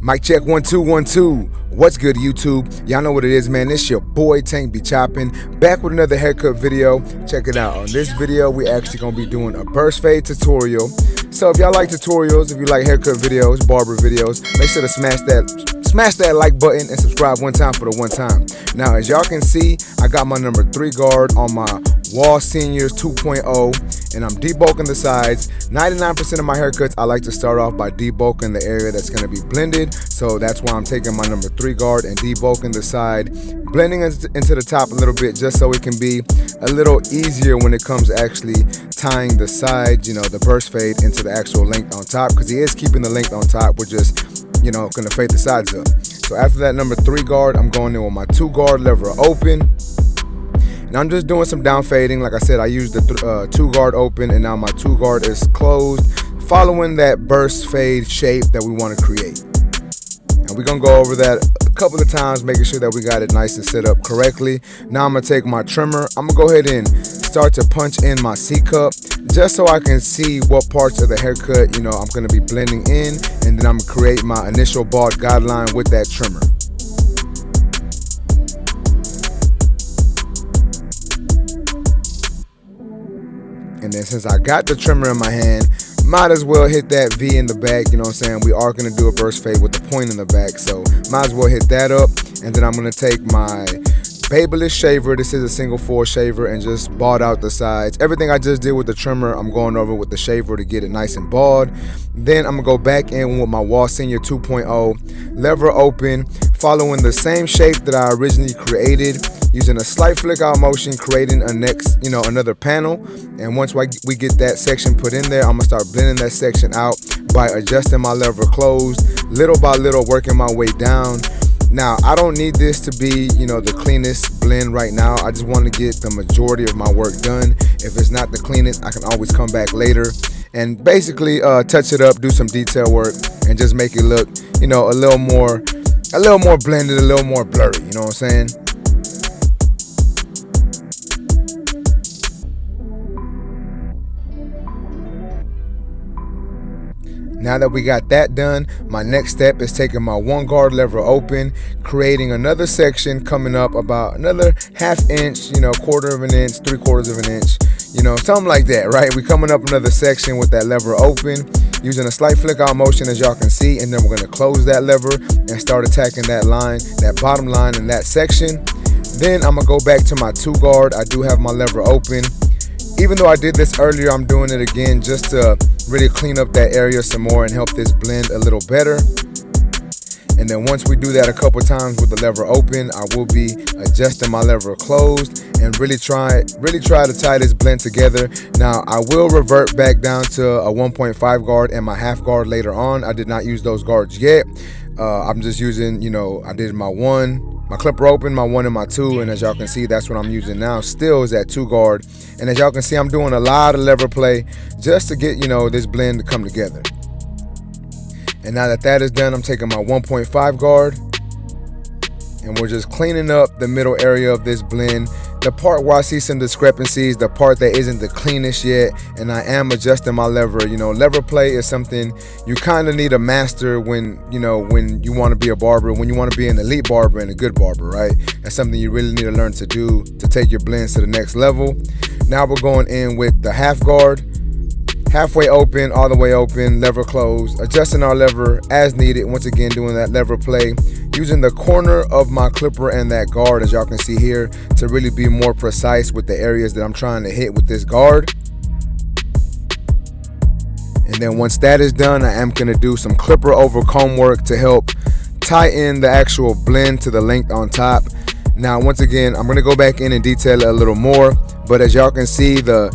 Mic check 1 2 1 2. What's good, YouTube? Y'all know what it is, man. It's your boy Tank be chopping, back with another haircut video. Check it out. On this video, we actually gonna be doing a burst fade tutorial. So if y'all like tutorials, if you like haircut videos, barber videos, make sure to smash that like button and subscribe one time for the one time. Now, as y'all can see, I got my number 3 guard on my Wall Seniors 2.0, and I'm debulking the sides. 99% of my haircuts, I like to start off by debulking the area that's going to be blended. So that's why I'm taking my number 3 guard and debulking the side, blending into the top a little bit, just so it can be a little easier when it comes to actually tying the side, the burst fade into the actual length on top, because he is keeping the length on top. We're just gonna fade the sides up. So after that number 3 guard, I'm going in with my 2 guard lever open, and I'm just doing some down fading. Like I said, I used the 2 guard open, and now my 2 guard is closed, following that burst fade shape that we want to create. And we're gonna go over that a couple of times, making sure that we got it nice and set up correctly. Now I'm gonna take my trimmer. I'm gonna go ahead and start to punch in my C cup, just so I can see what parts of the haircut I'm gonna be blending in, and then I'm gonna create my initial bald guideline with that trimmer. And then since I got the trimmer in my hand, might as well hit that V in the back. You know what I'm saying? We are going to do a burst fade with the point in the back, so might as well hit that up. And then I'm going to take my Babyliss shaver. This is a single 4 shaver, and just bald out the sides. Everything I just did with the trimmer, I'm going over with the shaver to get it nice and bald. Then I'm going to go back in with my Wall Senior 2.0, lever open, following the same shape that I originally created, using a slight flick out motion, creating another panel. And once we get that section put in there, I'm gonna start blending that section out by adjusting my lever closed, little by little, working my way down. Now, I don't need this to be, the cleanest blend right now. I just want to get the majority of my work done. If it's not the cleanest, I can always come back later and basically touch it up, do some detail work, and just make it look, a little more blended, a little more blurry. You know what I'm saying? Now that we got that done, my next step is taking my 1 guard lever open, creating another section coming up about another ½ inch, 1/4 of an inch, 3/4 of an inch, something like that, right? We're coming up another section with that lever open, using a slight flick out motion, as y'all can see, and then we're gonna close that lever and start attacking that line, that bottom line in that section. Then I'm gonna go back to my 2 guard. I do have my lever open. Even though I did this earlier, I'm doing it again just to really clean up that area some more and help this blend a little better. And then once we do that a couple times with the lever open, I will be adjusting my lever closed and really try to tie this blend together. Now, I will revert back down to a 1.5 guard and my ½ guard later on. I did not use those guards yet. I'm just using, I did my clipper open, my 1 and my 2, and as y'all can see, that's what I'm using now. Still is that 2 guard, and as y'all can see, I'm doing a lot of lever play just to get this blend to come together. And now that that is done, I'm taking my 1.5 guard, and we're just cleaning up the middle area of this blend, the part where I see some discrepancies, the part that isn't the cleanest yet, and I am adjusting my lever. Lever play is something you kind of need to master when you want to be a barber, when you want to be an elite barber and a good barber, right? That's something you really need to learn to do to take your blends to the next level. Now we're going in with the ½ guard, halfway open, all the way open, lever closed, adjusting our lever as needed. Once again, doing that lever play, using the corner of my clipper and that guard, as y'all can see here, to really be more precise with the areas that I'm trying to hit with this guard. And then once that is done, I am going to do some clipper over comb work to help tie in the actual blend to the length on top. Now, once again, I'm going to go back in and detail it a little more, but as y'all can see, the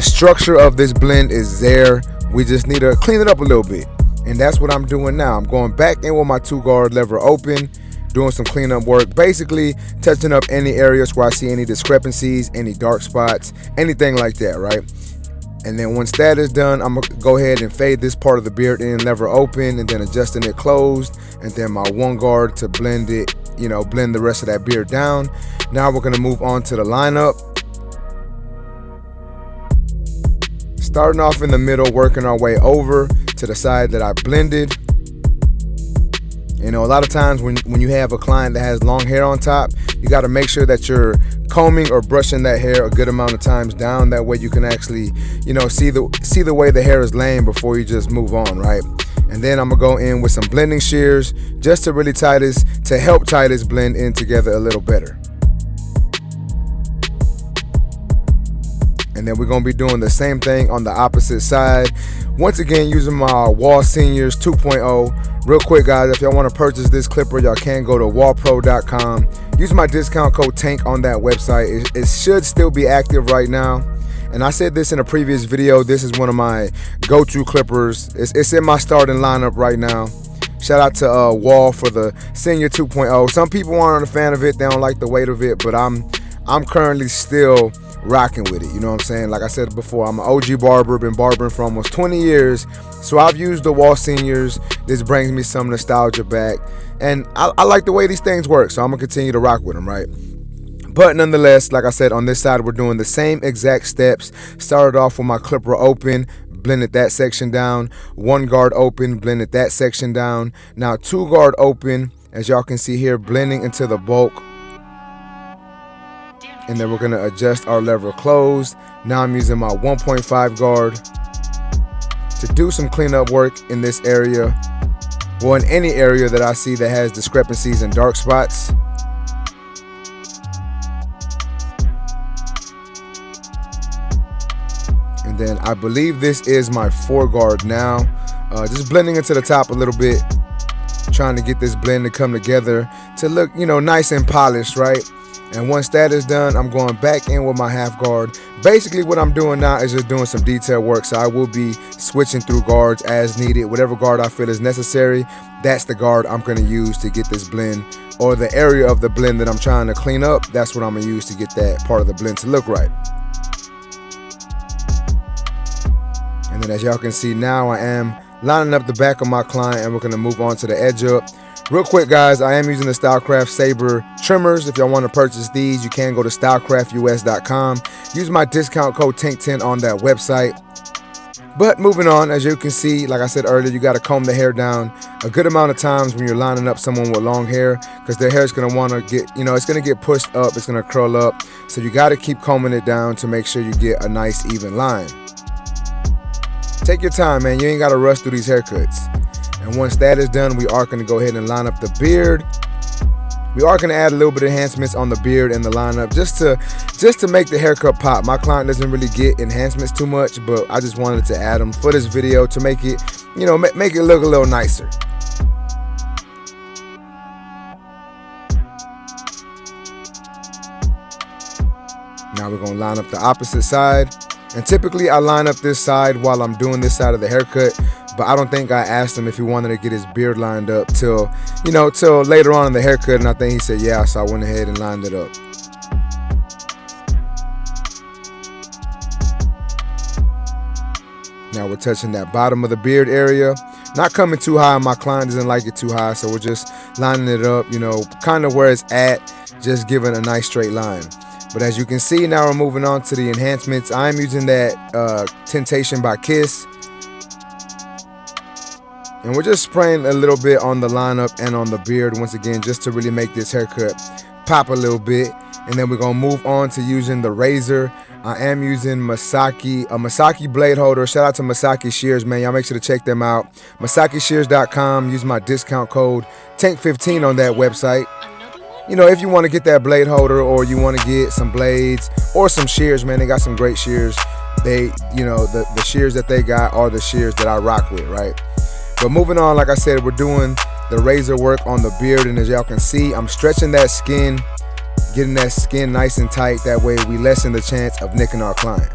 structure of this blend is there. We just need to clean it up a little bit, and that's what I'm doing now. I'm going back in with my 2 guard lever open, doing some cleanup work, basically touching up any areas where I see any discrepancies, any dark spots, anything like that, right? And then once that is done, I'm gonna go ahead and fade this part of the beard in, lever open, and then adjusting it closed, and then my 1 guard to blend it, blend the rest of that beard down. Now we're gonna move on to the lineup. Starting off in the middle, working our way over to the side that I blended. You know, a lot of times when you have a client that has long hair on top, you got to make sure that you're combing or brushing that hair a good amount of times down. That way you can actually, you know, see the way the hair is laying before you just move on, right? And then I'm gonna go in with some blending shears just to really help tie this blend in together a little better. And then we're gonna be doing the same thing on the opposite side. Once again, using my Wall Seniors 2.0. Real quick, guys, if y'all want to purchase this clipper, y'all can go to wallpro.com. Use my discount code TANK on that website. It should still be active right now. And I said this in a previous video, this is one of my go-to clippers. It's in my starting lineup right now. Shout out to Wall for the Senior 2.0. Some people aren't a fan of it, they don't like the weight of it, but I'm currently still rocking with it, you know what I'm saying? Like I said before, I'm an OG barber, been barbering for almost 20 years, so I've used the Wall Seniors. This brings me some nostalgia back, and I like the way these things work, so I'm gonna continue to rock with them, right? But nonetheless, like I said, on this side, we're doing the same exact steps. Started off with my clipper open, blended that section down, 1 guard open, blended that section down. Now 2 guard open, as y'all can see here, blending into the bulk. And then we're gonna adjust our lever closed. Now I'm using my 1.5 guard to do some cleanup work in this area. Well, in any area that I see that has discrepancies and dark spots. And then I believe this is my 4 guard now. Just blending into the top a little bit. Trying to get this blend to come together to look, you know, nice and polished, right? And once that is done, I'm going back in with my half guard. Basically what I'm doing now is just doing some detail work, so I will be switching through guards as needed. Whatever guard I feel is necessary, that's the guard I'm going to use to get this blend, or the area of the blend that I'm trying to clean up, that's what I'm going to use to get that part of the blend to look right. And then as y'all can see now, I am lining up the back of my client, and we're going to move on to the edge up. Real quick, guys, I am using the Stylecraft Saber trimmers. If y'all want to purchase these, you can go to stylecraftus.com. Use my discount code TANK10 on that website. But moving on, as you can see, like I said earlier, you got to comb the hair down a good amount of times when you're lining up someone with long hair, because their hair is going to want to get, you know, it's going to get pushed up, it's going to curl up. So you got to keep combing it down to make sure you get a nice even line. Take your time, man. You ain't got to rush through these haircuts. And once that is done, we are going to go ahead and line up the beard. We are going to add a little bit of enhancements on the beard and the lineup just to make the haircut pop. My client doesn't really get enhancements too much, but I just wanted to add them for this video to make it, you know, make it look a little nicer. Now we're going to line up the opposite side. And typically I line up this side while I'm doing this side of the haircut, but I don't think I asked him if he wanted to get his beard lined up till later on in the haircut, and I think he said yeah, so I went ahead and lined it up. Now we're touching that bottom of the beard area. Not coming too high, my client doesn't like it too high, so we're just lining it up, you know, kind of where it's at, just giving a nice straight line. But as you can see, now we're moving on to the enhancements. I'm using that Temptation by Kiss. And we're just spraying a little bit on the lineup and on the beard once again, just to really make this haircut pop a little bit. And then we're gonna move on to using the razor. I am using a Masaki blade holder. Shout out to Masaki Shears, man. Y'all make sure to check them out. MasakiShears.com. Use my discount code TANK15 on that website. You know, if you want to get that blade holder, or you want to get some blades or some shears, man, they got some great shears. They, you know, the shears that they got are the shears that I rock with, right? But moving on, like I said, we're doing the razor work on the beard, and as y'all can see, I'm stretching that skin, getting that skin nice and tight. That way we lessen the chance of nicking our client.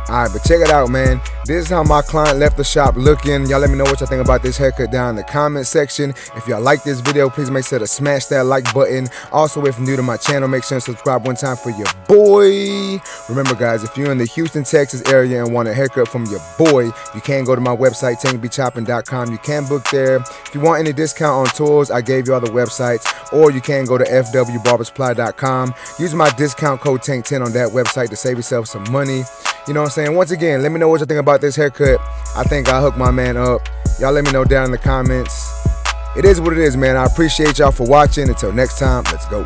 Alright, but check it out, man. This is how my client left the shop looking. Y'all let me know what y'all think about this haircut down in the comment section. If y'all like this video, please make sure to smash that like button. Also, if you're new to my channel, make sure to subscribe one time for your boy. Remember, guys, if you're in the Houston, Texas area and want a haircut from your boy, you can go to my website, tankbchoppin.com. You can book there. If you want any discount on tours, I gave you all the websites. Or you can go to fwbarbersupply.com. Use my discount code TANK10 on that website to save yourself some money. You know what I'm saying? Once again, let me know what you think about this haircut. I think I hooked my man up. Y'all let me know down in the comments. It is what it is, man. I appreciate y'all for watching. Until next time, let's go.